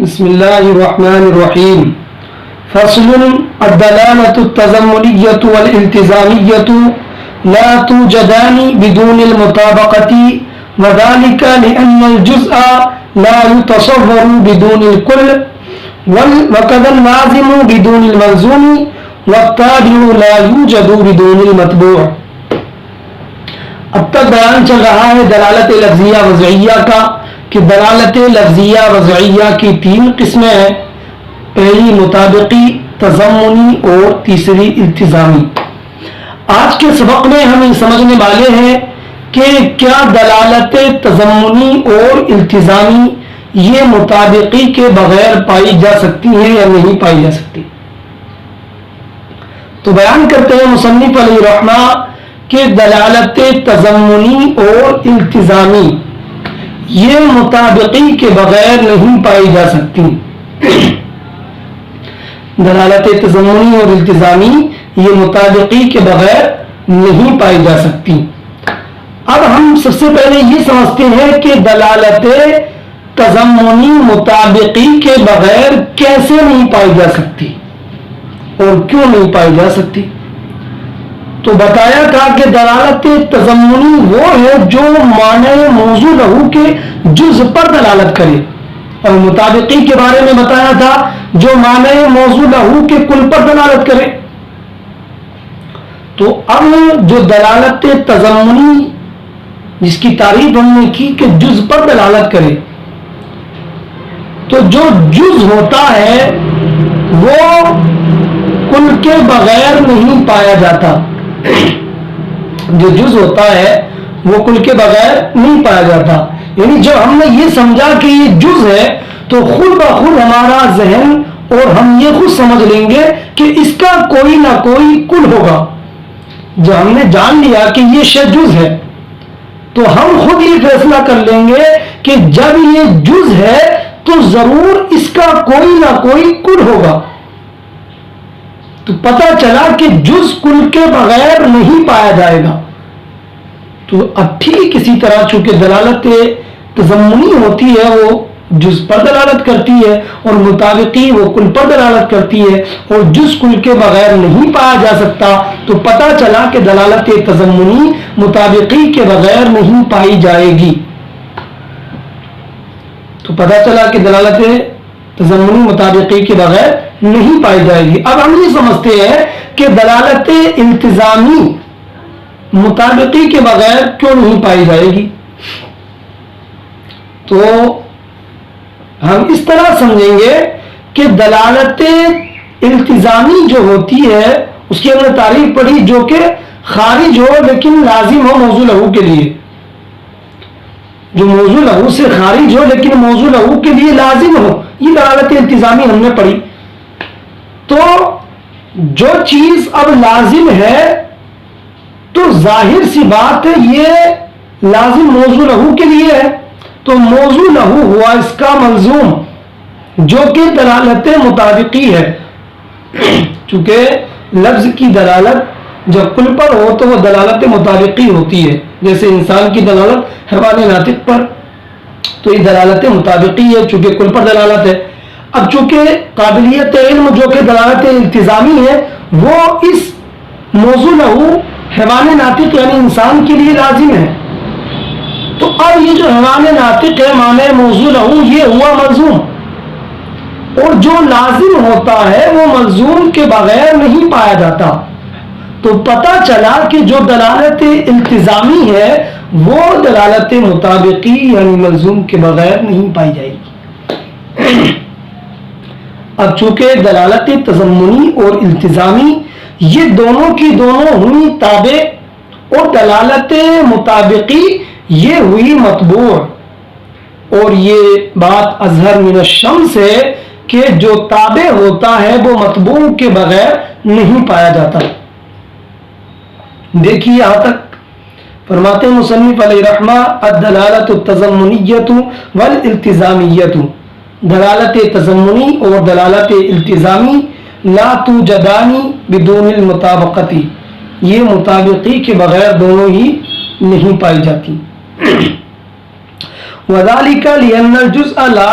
بسم الله الرحمن الرحيم. فصل: الدلالة التضمنية والالتزامية لا توجدان بدون المطابقة، وذلك لأن الجزء لا يتصور بدون الكل، وكذا اللازم بدون الملزوم، والتابع لا يوجد بدون المتبوع. اب تک بیان چل رہا ہے دلالت لفظیہ وضعیہ کا کہ دلالت لفظیہ وضعیہ کی تین قسمیں ہیں، پہلی مطابقی، تضمنی اور تیسری التزامی. آج کے سبق میں ہم یہ سمجھنے والے ہیں کہ کیا دلالت تضمنی اور التزامی یہ مطابقی کے بغیر پائی جا سکتی ہیں یا نہیں پائی جا سکتی. تو بیان کرتے ہیں مصنف علیہ رحمہ کہ دلالت تضمنی اور التزامی یہ مطابقی کے بغیر نہیں پائی جا سکتی. دلالت تضمنی اور التزامی یہ مطابقی کے بغیر نہیں پائی جا سکتی. اب ہم سب سے پہلے یہ سمجھتے ہیں کہ دلالت تضمنی مطابقی کے بغیر کیسے نہیں پائی جا سکتی اور کیوں نہیں پائی جا سکتی. تو بتایا تھا کہ دلالت تضمنی وہ ہے جو معنی موضوع لہو کے جزء پر دلالت کرے، اور مطابقی کے بارے میں بتایا تھا جو معنی موضوع لہو کے کل پر دلالت کرے. تو اب جو دلالت تضمنی جس کی تعریف ہم نے کی کہ جزء پر دلالت کرے، تو جو جزء ہوتا ہے وہ کل کے بغیر نہیں پایا جاتا. جو جزء ہوتا ہے وہ کل کے بغیر نہیں پایا جاتا. یعنی جب ہم نے یہ سمجھا کہ یہ جزء ہے تو خود بخود ہمارا ذہن اور ہم یہ خود سمجھ لیں گے کہ اس کا کوئی نہ کوئی کل ہوگا. جب ہم نے جان لیا کہ یہ شے جزء ہے تو ہم خود یہ فیصلہ کر لیں گے کہ جب یہ جزء ہے تو ضرور اس کا کوئی نہ کوئی کل ہوگا. تو پتہ چلا کہ جزء کل کے بغیر نہیں پایا جائے گا. تو اب ٹھیک اسی طرح چونکہ دلالت تضمنی ہوتی ہے وہ جزء پر دلالت کرتی ہے اور مطابقی وہ کل پر دلالت کرتی ہے، اور جزء کل کے بغیر نہیں پایا جا سکتا. تو پتہ چلا کہ دلالت تضمنی مطابقی کے بغیر نہیں پائی جائے گی. تو پتہ چلا کہ دلالت تضمنی مطابقی کے بغیر نہیں پائی جائے گی. اب ہم یہ سمجھتے ہیں کہ دلالت التزامی مطابقی کے بغیر کیوں نہیں پائی جائے گی. تو ہم اس طرح سمجھیں گے کہ دلالت التزامی جو ہوتی ہے اس کی ہم نے تعریف پڑھی جو کہ خارج ہو لیکن لازم ہو موضوع لہو کے لیے، جو موضوع لہو سے خارج ہو لیکن موضوع لہو کے لیے لازم ہو، یہ دلالت التزامی ہم نے پڑھی. تو جو چیز اب لازم ہے تو ظاہر سی بات ہے یہ لازم موضوع لہو کے لیے ہے، تو موضوع لہو ہوا اس کا ملزوم جو کہ دلالت مطابقی ہے. چونکہ لفظ کی دلالت جب کل پر ہو تو وہ دلالت مطابقی ہوتی ہے، جیسے انسان کی دلالت حیوان ناطق پر، تو یہ دلالت مطابقی ہے چونکہ کل پر دلالت ہے. اب چونکہ قابلیت علم جو کہ دلالت التزامی ہے وہ اس موضوع لہو حیوان ناطق یعنی انسان کے لیے لازم ہے. تو اب یہ جو حیوان ناطق ہے معنی موضوع لہو یہ ہوا ملزوم، اور جو لازم ہوتا ہے وہ ملزوم کے بغیر نہیں پایا جاتا. تو پتہ چلا کہ جو دلالت التزامی ہے وہ دلالت مطابقی یعنی ملزوم کے بغیر نہیں پائی جائے گی. اب چونکہ دلالت تضمنی اور التزامی یہ دونوں کی دونوں ہوئی تابع اور دلالت مطابقی یہ ہوئی متبوع، اور یہ بات اظہر من الشمس ہے کہ جو تابع ہوتا ہے وہ متبوع کے بغیر نہیں پایا جاتا. دیکھیے یہاں تک فرماتے مصنف علیہ رحمہ الدلالت التضمنیۃ والالتزامیۃ، دلالت تضمنی اور دلالت التزامی لا توجدان بدون المطابقت، یہ مطابقی کے بغیر دونوں ہی نہیں پائی جاتی. وذالک لأن الجزء لا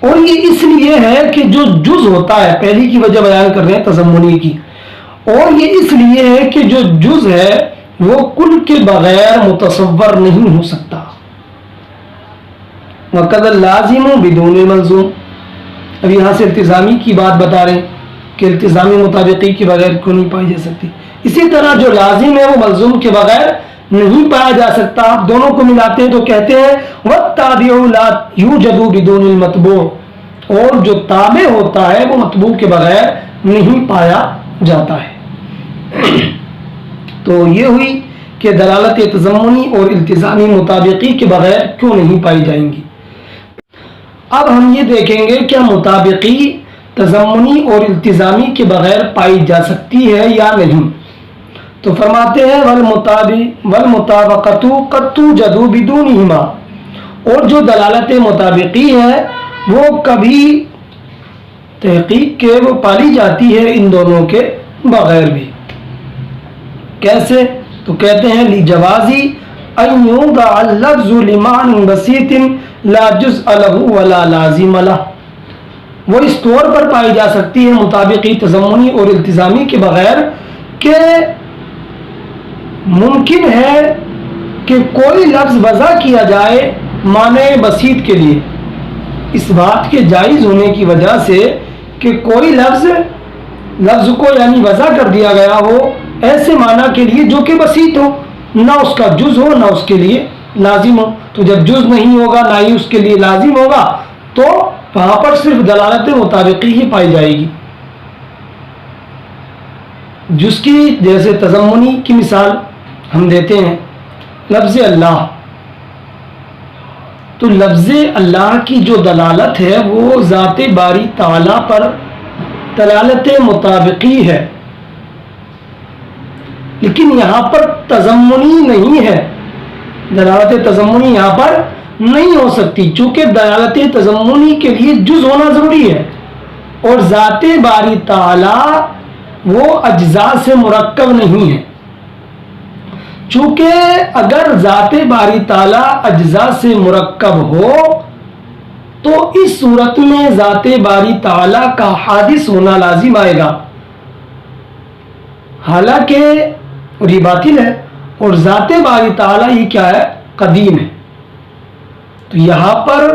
اور یہ اس لیے ہے کہ جو جز ہوتا ہے، پہلی کی وجہ بیان کر رہے ہیں تضمنی کی، اور یہ اس لیے ہے کہ جو جز ہے وہ کل کے بغیر متصور نہیں ہو سکتا۔ وقد اللازم بدون الملزوم، اب یہاں سے التزامی کی بات بتا رہے ہیں کہ التزامی مطابقی کے بغیر کیوں نہیں پائی جا سکتی۔ اسی طرح جو لازم ہے وہ ملزوم کے بغیر نہیں پایا جا سکتا۔ آپ دونوں کو ملاتے ہیں تو کہتے ہیں والتابع لا یوجد بدون المتبوع، اور جو تابع ہوتا ہے وہ متبوع کے بغیر نہیں پایا جاتا ہے۔ تو یہ ہوئی کہ دلالت تضمنی اور التزامی مطابقی کے بغیر کیوں نہیں پائی جائیں گی۔ اب ہم یہ دیکھیں گے کیا مطابقی تضمنی اور التزامی کے بغیر پائی جا سکتی ہے یا نہیں۔ تو فرماتے ہیں والمطابقۃ قد توجد بدونہما، اور جو دلالت مطابقی ہے وہ کبھی تحقیق کے وہ پالی جاتی ہے ان دونوں کے بغیر بھی۔ کیسے؟ تو کہتے ہیں لجوازی ان یوضع اللفظ لمعنى بسيط لا جزء له ولا لازم له، وہ اس طور پر پائی جا سکتی ہے مطابقی تضمنی اور التزامی کے بغیر کہ ممکن ہے کہ کوئی لفظ وضع کیا جائے معنی بسیط کے لیے، اس بات کے جائز ہونے کی وجہ سے کہ کوئی لفظ کو یعنی وضع کر دیا گیا ہو ایسے معنی کے لیے جو کہ بسیط ہو، نہ اس کا جز ہو نہ اس کے لیے لازم ہو۔ تو جب جز نہیں ہوگا نہ ہی اس کے لیے لازم ہوگا تو وہاں پر صرف دلالت مطابقی ہی پائی جائے گی۔ جز کی جیسے تضمنی کی مثال ہم دیتے ہیں لفظ اللہ، تو لفظ اللہ کی جو دلالت ہے وہ ذات باری تعالی پر دلالت مطابقی ہے، لیکن یہاں پر تضمنی نہیں ہے، دلالت تضمنی یہاں پر نہیں ہو سکتی، چونکہ دلالت تضمنی کے لیے جز ہونا ضروری ہے، اور ذات باری تعالی وہ اجزاء سے مرکب نہیں ہے۔ چونکہ اگر ذات باری تعالی اجزاء سے مرکب ہو تو اس صورت میں ذات باری تعالی کا حادث ہونا لازم آئے گا، حالانکہ اور یہ باطل ہے، اور ذات باری تعالی یہ کیا ہے؟ قدیم ہے۔ تو یہاں پر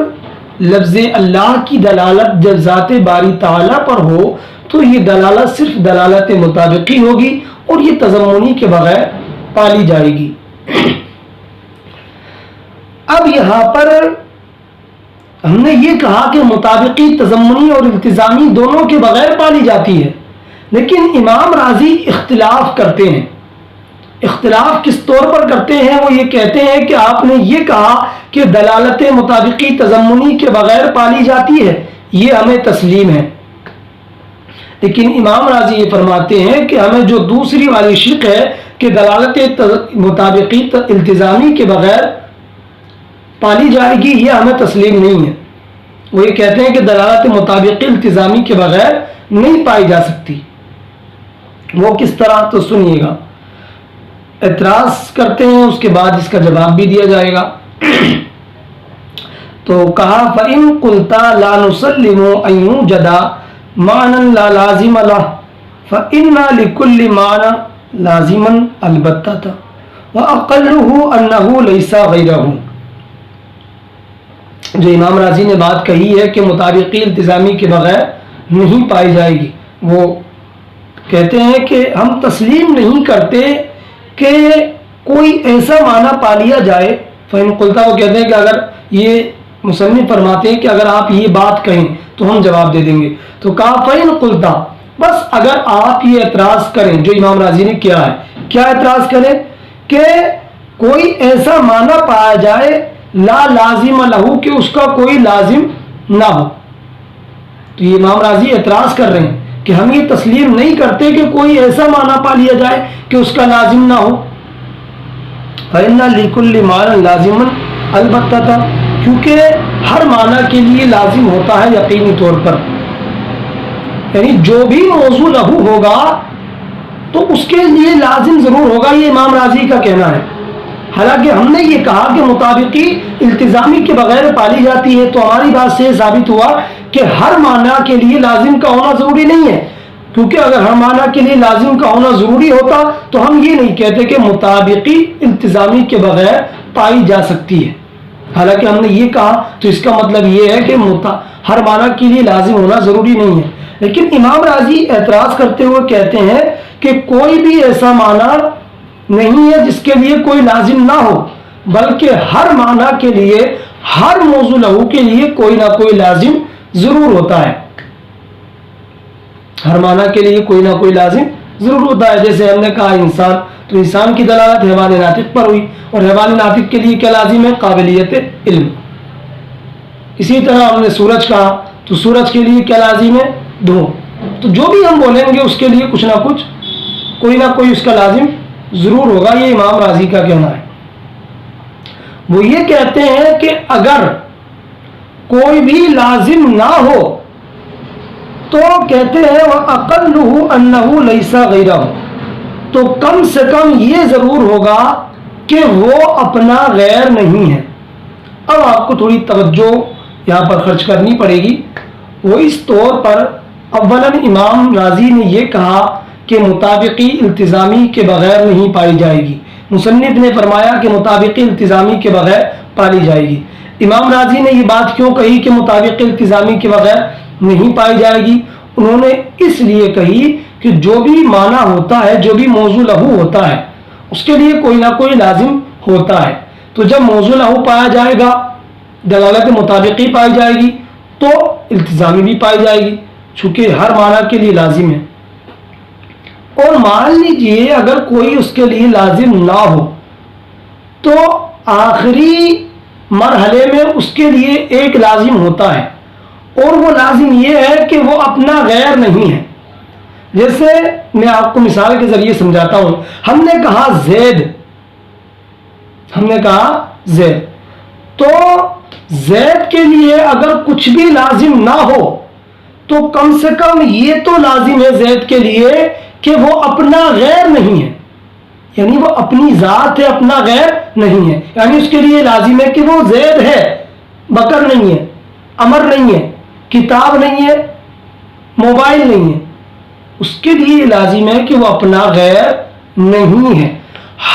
لفظ اللہ کی دلالت جب ذات باری تعالی پر ہو تو یہ دلالت صرف دلالت مطابقی ہوگی اور یہ تضمنی کے بغیر پالی جائے گی۔ اب یہاں پر ہم نے یہ کہا کہ مطابقی تضمنی اور التزامی دونوں کے بغیر پالی جاتی ہے، لیکن امام راضی اختلاف کرتے ہیں۔ اختلاف کس طور پر کرتے ہیں؟ وہ یہ کہتے ہیں کہ آپ نے یہ کہا کہ دلالت مطابقی تضمنی کے بغیر پالی جاتی ہے، یہ ہمیں تسلیم ہے، لیکن امام راضی یہ فرماتے ہیں کہ ہمیں جو دوسری والی شق ہے کہ دلالت مطابقی التزامی کے بغیر پالی جائے گی، یہ ہمیں تسلیم نہیں ہے۔ وہ یہ کہتے ہیں کہ دلالت مطابقی التزامی کے بغیر نہیں پائی جا سکتی۔ وہ کس طرح؟ تو سنیے گا، اعتراض کرتے ہیں، اس کے بعد اس کا جواب بھی دیا جائے گا۔ تو کہا فَإِن قُلْتَ لَا نُسَلِّمُ أَن يُوجَدَ مَعْنًى لَا لَازِمَ لَهُ فَإِنَّ لِكُلِّ مَعْنًى لَازِمًا الْبَتَّةً وَأَقَلُّهُ أَنَّهُ لَيْسَ غَيْرَهُ۔ جو امام راضی نے بات کہی ہے کہ مطابقی التزامی کے بغیر نہیں پائی جائے گی، وہ کہتے ہیں کہ ہم تسلیم نہیں کرتے کہ کوئی ایسا معنی پا لیا جائے۔ فَإِن قُلْتَ، وہ کہتے ہیں کہ اگر یہ مصنف فرماتے ہیں کہ اگر آپ یہ بات کہیں تو ہم جواب دے دیں گے۔ تو کہا فَإِن قُلْتَ، بس اگر آپ یہ اعتراض کریں جو امام راضی نے کیا ہے، کیا اعتراض کریں؟ کہ کوئی ایسا معنی پایا جائے لا لازم لہو، کہ اس کا کوئی لازم نہ ہو۔ تو یہ امام راضی اعتراض کر رہے ہیں کہ ہم یہ تسلیم نہیں کرتے کہ کوئی ایسا معنی پا لیا جائے کہ اس کا لازم نہ ہو۔ فَإِنَّ لِكُلِّ مَعْنًى لَازِمًا الْبَتَّةً، کیونکہ ہر معنی کے لیے لازم ہوتا ہے یقینی طور پر، یعنی جو بھی موضوع لہو ہوگا تو اس کے لیے لازم ضرور ہوگا، یہ امام راضی کا کہنا ہے۔ حالانکہ ہم نے یہ کہا کہ مطابقی التزامی کے بغیر پالی جاتی ہے، تو ہماری بات سے ثابت ہوا کہ ہر معنی کے لیے لازم کا ہونا ضروری نہیں ہے، کیونکہ اگر ہر معنی کے لیے لازم کا ہونا ضروری ہوتا تو ہم یہ نہیں کہتے کہ مطابقی التزامی کے بغیر پائی جا سکتی ہے۔ حالانکہ ہم نے یہ کہا تو اس کا مطلب یہ ہے کہ ہر معنی کے لیے لازم ہونا ضروری نہیں ہے۔ لیکن امام راضی اعتراض کرتے ہوئے کہتے ہیں کہ کوئی بھی ایسا معنی نہیں ہے جس کے لیے کوئی لازم نہ ہو، بلکہ ہر معنی کے لیے، ہر موضوع لہو کے لیے کوئی نہ کوئی لازم ضرور ہوتا ہے۔ ہر معنی کے لیے کوئی نہ کوئی لازم ضرور ہوتا ہے۔ جیسے ہم نے کہا انسان، تو انسان کی دلالت حیوان ناطق پر ہوئی، اور حیوان ناطق کے لیے کیا لازم ہے؟ قابلیت علم۔ اسی طرح ہم نے سورج کہا تو سورج کے لیے کیا لازم ہے؟ دھو۔ تو جو بھی ہم بولیں گے اس کے لیے کچھ نہ کچھ، کوئی نہ کوئی اس کا لازم ضرور ہوگا۔ یہ امام راضی کا کہنا ہے۔ وہ یہ کہتے ہیں کہ اگر کوئی بھی لازم نہ ہو تو کہتے ہیں وَأَقَلُّهُ أَنَّهُ لَيْسَ غَيْرَهُ، تو کم سے کم یہ ضرور ہوگا کہ وہ اپنا غیر نہیں ہے۔ اب آپ کو تھوڑی توجہ یہاں پر خرچ کرنی پڑے گی۔ وہ اس طور پر اولاً امام راضی نے یہ کہا کہ مطابقی التزامی کے بغیر نہیں پائی جائے گی۔ مصنف نے فرمایا کہ مطابقی التزامی کے بغیر پالی جائے گی۔ امام راضی نے یہ بات کیوں کہی کہ مطابقی التزامی کے بغیر نہیں پائی جائے گی؟ انہوں نے اس لیے کہی کہ جو بھی معنی ہوتا ہے، جو بھی موضوع لہو ہوتا ہے، اس کے لیے کوئی نہ کوئی لازم ہوتا ہے۔ تو جب موضوع لہو پایا جائے گا، دلالت مطابقی پائی جائے گی، تو التزامی بھی پائی جائے گی، چونکہ ہر معنی کے لیے لازم ہے۔ اور مان لیجئے اگر کوئی اس کے لیے لازم نہ ہو تو آخری مرحلے میں اس کے لیے ایک لازم ہوتا ہے، اور وہ لازم یہ ہے کہ وہ اپنا غیر نہیں ہے۔ جیسے میں آپ کو مثال کے ذریعے سمجھاتا ہوں۔ ہم نے کہا زید، تو زید کے لیے اگر کچھ بھی لازم نہ ہو تو کم سے کم یہ تو لازم ہے زید کے لیے کہ وہ اپنا غیر نہیں ہے، یعنی وہ اپنی ذات ہے، اپنا غیر نہیں ہے۔ یعنی اس کے لیے لازم ہے کہ وہ زید ہے، بکر نہیں ہے، امر نہیں ہے، کتاب نہیں ہے، موبائل نہیں ہے۔ اس کے لیے لازم ہے کہ وہ اپنا غیر نہیں ہے۔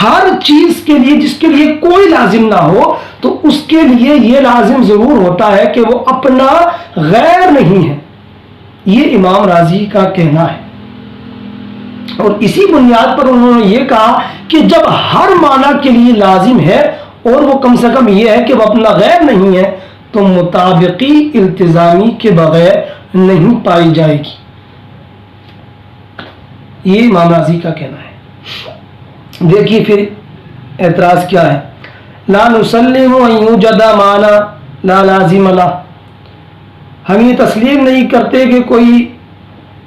ہر چیز کے لیے جس کے لیے کوئی لازم نہ ہو تو اس کے لیے یہ لازم ضرور ہوتا ہے کہ وہ اپنا غیر نہیں ہے۔ یہ امام راضی کا کہنا ہے، اور اسی بنیاد پر انہوں نے یہ کہا کہ جب ہر معنی کے لیے لازم ہے اور وہ کم سے کم یہ ہے کہ وہ اپنا غیر نہیں ہے، تو مطابقی التزامی کے بغیر نہیں پائی جائے گی۔ یہ امام راضی کا کہنا ہے۔ دیکھیے پھر اعتراض کیا ہے۔ لا نسلم ان یوجد معنی لا لازم لہ، ہم یہ تسلیم نہیں کرتے کہ کوئی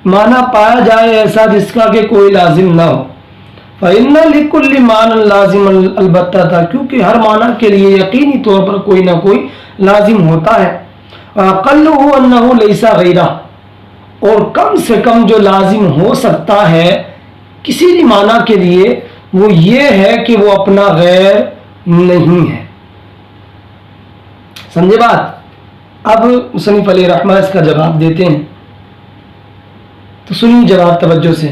معنی پایا جائے ایسا جس کا کہ کوئی لازم نہ ہو۔ فإن لكل معنى لازم البتہ تھا، کیونکہ ہر معنی کے لیے یقینی طور پر کوئی نہ کوئی لازم ہوتا ہے۔ وأقلُّهُ أنه ليس غيره، اور کم سے کم جو لازم ہو سکتا ہے کسی بھی معنی کے لیے وہ یہ ہے کہ وہ اپنا غیر نہیں ہے۔ سمجھے بات؟ اب مصنف علیہ رحمہ اس کا جواب دیتے ہیں، تو سنیے جواب توجہ سے۔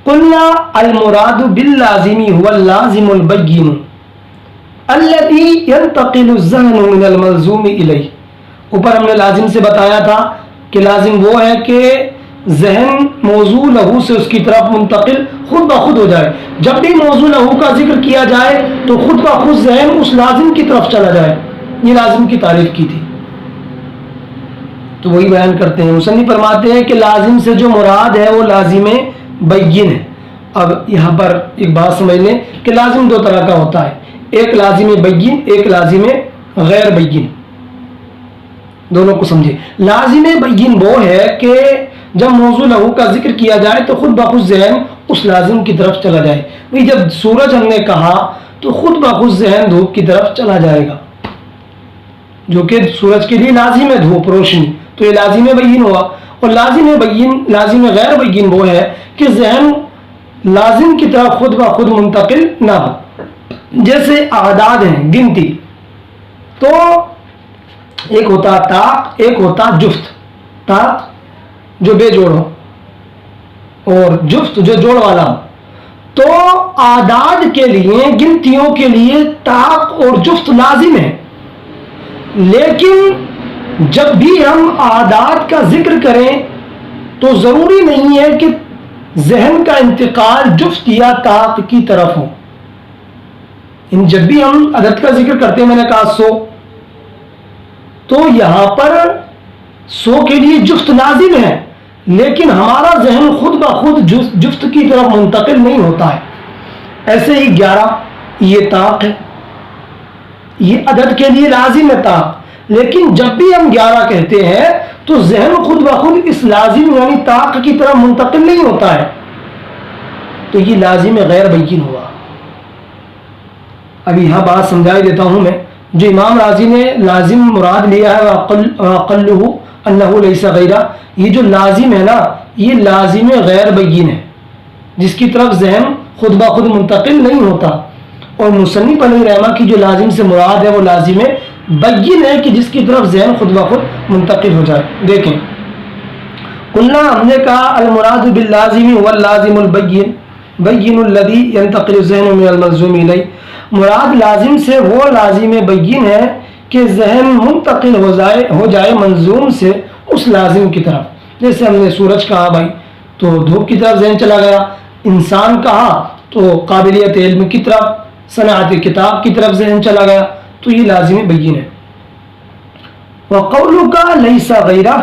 قلنا المراد باللازم هو اللازم البين الذي ينتقل الذهن من الملزوم إليه۔ اوپر ہم نے لازم سے بتایا تھا کہ لازم وہ ہے کہ ذہن موضوع لہو سے اس کی طرف منتقل خود بخود ہو جائے۔ جب بھی موضوع لہو کا ذکر کیا جائے تو خود بخود ذہن اس لازم کی طرف چلا جائے۔ یہ لازم کی تعریف کی تھی، تو وہی بیان کرتے ہیں۔ مصنف فرماتے ہیں کہ لازم سے جو مراد ہے وہ لازم بین ہے۔ اب یہاں پر ایک بات سمجھ لیں کہ لازم دو طرح کا ہوتا ہے، ایک لازم بین، ایک لازم غیر بین۔ دونوں کو سمجھے۔ لازم بین وہ ہے کہ جب موضوع لہو کا ذکر کیا جائے تو خود بخود ذہن اس لازم کی طرف چلا جائے۔ وہی جب سورج ہم نے کہا تو خود بخود ذہن دھوپ کی طرف چلا جائے گا، جو کہ سورج کے لیے لازم ہے دھوپ روشنی، تو یہ لازم بین ہوا۔ اور لازم غیر بین وہ ہے کہ ذہن لازم کی طرف خود بخود منتقل نہ ہو۔ جیسے اعداد ہیں گنتی، تو ایک ہوتا طاق، ایک ہوتا جفت. طاق جو بے جوڑ ہو اور جفت جو جوڑ والا ہو. تو اعداد کے لیے، گنتیوں کے لیے طاق اور جفت لازم ہے، لیکن جب بھی ہم اعداد کا ذکر کریں تو ضروری نہیں ہے کہ ذہن کا انتقال جفت یا طاق کی طرف ہو. جب بھی ہم عدد کا ذکر کرتے ہیں، میں نے کہا 100، تو یہاں پر 100 کے لیے جفت لازم ہے، لیکن ہمارا ذہن خود بخود جفت کی طرف منتقل نہیں ہوتا ہے. ایسے ہی 11 یہ طاق ہے، یہ عدد کے لیے لازم ہے طاق، لیکن جب بھی ہم 11 کہتے ہیں تو ذہن خود بخود اس لازم یعنی طاق کی طرف منتقل نہیں ہوتا ہے، تو یہ لازم غیر بین ہوا. اب یہاں بات سمجھائی دیتا ہوں میں. جو امام راضی نے لازم مراد لیا ہے وَأَقَلُّهُ أَنَّهُ لَيْسَ غَيْرَ، یہ جو لازم ہے نا، یہ لازم غیر بین ہے، جس کی طرف ذہن خود بخود منتقل نہیں ہوتا. اور مصنف علیہ رحمہ کی جو لازم سے مراد ہے وہ لازم بین ہے کہ جس کی طرف ذہن خود بخود منتقل ہو جائے. دیکھیں، قلنا ہم نے کہا المراد باللازم هو اللازم البین بین الذی ينتقل الذہن من الملزوم الیہ. مراد لازم سے وہ لازم بین ہے کہ ذہن منتقل ہو جائے منظوم سے اس لازم کی طرف. جیسے ہم نے سورج کہا بھائی تو دھوپ کی طرف ذہن چلا گیا، انسان کہا تو قابلیت علم کی طرف، صنعت کتاب کی طرف ذہن چلا گیا، تو یہ لازم بین ہے. وَقَوْلُكَ لَيْسَ غَيْرَهُ،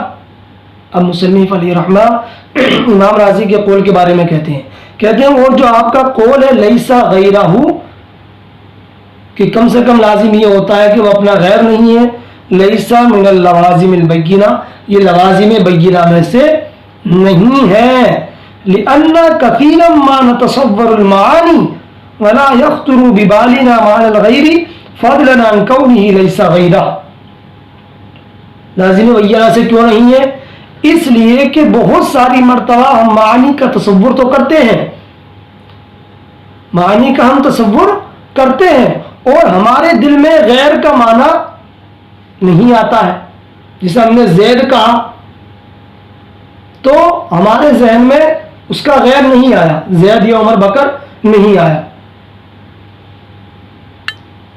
اب مصنف علیہ رحمہ امام راضی کے قول کے بارے میں کہتے ہیں اور جو آپ کا قول ہے لیسا غیرہ، کہ کم سے کم لازم یہ ہوتا ہے کہ وہ اپنا غیر نہیں ہے. لیسا من اللوازم البینہ، یہ لوازم بینہ میں سے نہیں ہے. لأن كثيرا ما نتصور المعاني ولا يخطر ببالنا معنى الغير فضلا عن كونه ليس غيره. لازم بینہ سے کیوں نہیں ہے؟ اس لیے کہ بہت ساری مرتبہ ہم معنی کا تصور تو کرتے ہیں، معنی کا ہم تصور کرتے ہیں اور ہمارے دل میں غیر کا معنی نہیں آتا ہے. جسے ہم نے زید کہا تو ہمارے ذہن میں اس کا غیر نہیں آیا، زید یا عمر بکر نہیں آیا.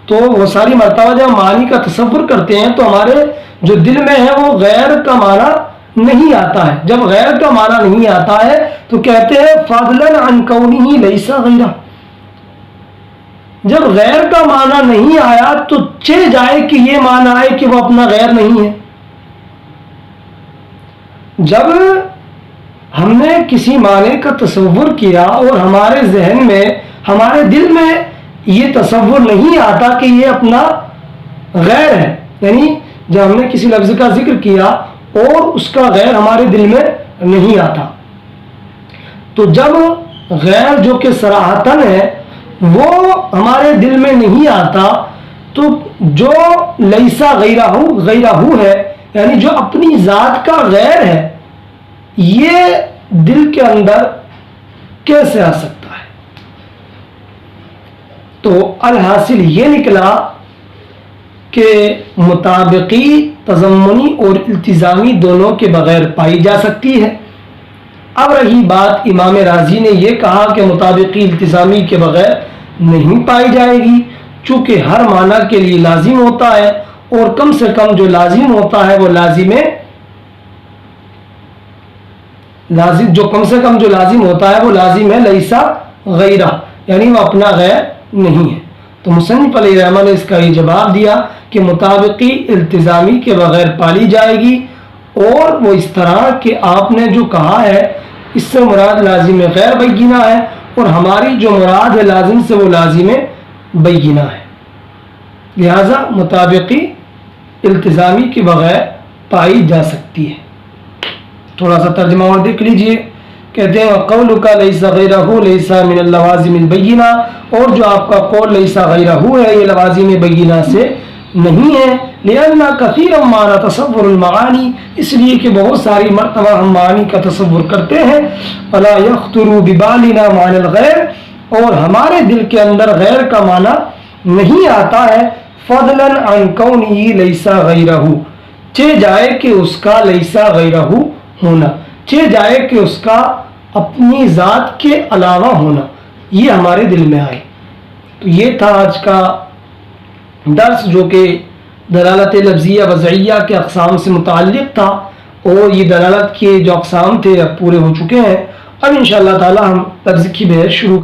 تو وہ ساری مرتبہ جب معنی کا تصور کرتے ہیں تو ہمارے جو دل میں ہے وہ غیر کا معنی نہیں آتا ہے. جب غیر کا معنی نہیں آتا ہے تو کہتے ہیں فضلا عن کونہ لیس غیرہ. جب غیر کا معنی نہیں آیا تو چہ جائے کہ یہ معنی آئے کہ وہ اپنا غیر نہیں ہے. جب ہم نے کسی معنی کا تصور کیا اور ہمارے ذہن میں، ہمارے دل میں یہ تصور نہیں آتا کہ یہ اپنا غیر ہے، یعنی جب ہم نے کسی لفظ کا ذکر کیا اور اس کا غیر ہمارے دل میں نہیں آتا، تو جب غیر جو کہ صراحتاً ہے وہ ہمارے دل میں نہیں آتا، تو جو لیسا غیرہ ہے یعنی جو اپنی ذات کا غیر ہے، یہ دل کے اندر کیسے آ سکتا ہے؟ تو الحاصل یہ نکلا کہ مطابقی تضمنی اور التزامی دونوں کے بغیر پائی جا سکتی ہے. اب رہی بات امام راضی نے یہ کہا کہ مطابقی التزامی کے بغیر نہیں پائی جائے گی، چونکہ ہر معنی کے لیے لازم ہوتا ہے اور کم سے کم جو لازم ہوتا ہے وہ لازم ہے لیسا غیرہ، یعنی وہ اپنا غیر نہیں ہے. تو مصنف علیہ رحمہ نے اس کا یہ جواب دیا کہ مطابقی التزامی کے بغیر پالی جائے گی، اور وہ اس طرح کہ آپ نے جو کہا ہے اس سے مراد لازم غیر بینہ ہے، اور ہماری جو مراد ہے لازم سے وہ لازم بینہ ہے. لہذا مطابقی التزامی کے بغیر پائی جا سکتی ہے. تھوڑا سا ترجمہ اور دیکھ لیجئے. کہتے ہیں قولک لیس غیرہ لیس من اللوازم البینہ، اور جو آپ کا قول لیس غیرہ ہے یہ لوازم بینہ سے نہیں ہے. لأن کثیرا ما نتصور المعانی، اس لیے کہ بہت ساری مرتبہ ہم معانی کا تصور کرتے ہیں. ولا یخطر ببالنا معنی الغیر، اور ہمارے دل کے اندر غیر کا معنی نہیں آتا ہے فضلاً عن کونہ لیسا غیرہ، چہ جائے کہ اس کا لیسا غیرہ ہونا، چہ جائے کہ اس کا اپنی ذات کے علاوہ ہونا، یہ ہمارے دل میں آئے۔ تو یہ تھا آج کا درس جو کہ دلالت لفظیہ وضعیہ کے اقسام سے متعلق تھا، اور یہ دلالت کے جو اقسام تھے اب پورے ہو چکے ہیں۔ اب انشاءاللہ تعالی ہم لفظ کی بحث شروع